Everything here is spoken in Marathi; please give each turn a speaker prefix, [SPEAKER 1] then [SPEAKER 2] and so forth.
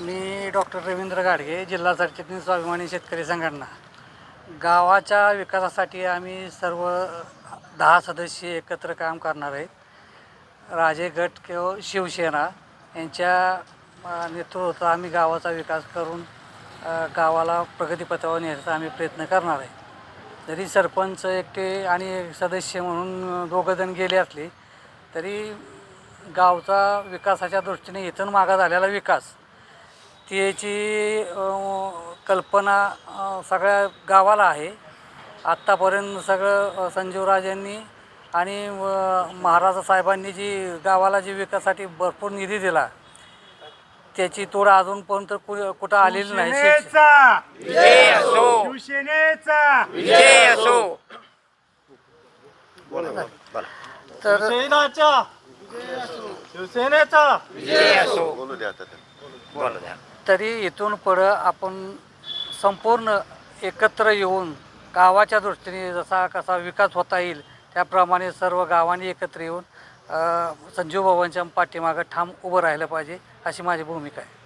[SPEAKER 1] मी डॉक्टर रवींद्र गाडगे, जिल्हा सरचिटणीस स्वाभिमानी शेतकरी संघटना. गावाच्या विकासासाठी आम्ही सर्व 10 सदस्य एकत्र काम करणार आहेत. राजे गट किंवा शिवसेना यांच्या नेतृत्वात आम्ही गावाचा विकास करून गावाला प्रगतीपथावर नेण्याचा आम्ही प्रयत्न करणार आहे. जरी सरपंच एकटे आणि सदस्य म्हणून दोघंजण गेले असले तरी गावचा विकासाच्या दृष्टीने इथून मागा झालेला विकास त्याची कल्पना सगळ्या गावाला आहे. आत्तापर्यंत सगळं संजीवराजांनी आणि महाराज साहेबांनी जी गावाला जी विकासासाठी भरपूर निधी दिला त्याची तोड अजूनपर्यंत कुठं आलेली नाही.
[SPEAKER 2] शिवसेनेचा विजय असो.
[SPEAKER 1] तर
[SPEAKER 2] शिवसेनेचा विजय असो.
[SPEAKER 1] तरी इथून पुढं आपण संपूर्ण एकत्र येऊन गावाच्या दृष्टीने जसा कसा विकास होता येईल त्याप्रमाणे सर्व गावांनी एकत्र येऊन संजीव बाबांच्या पाठीमागं ठाम उभं राहिलं पाहिजे अशी माझी भूमिका आहे.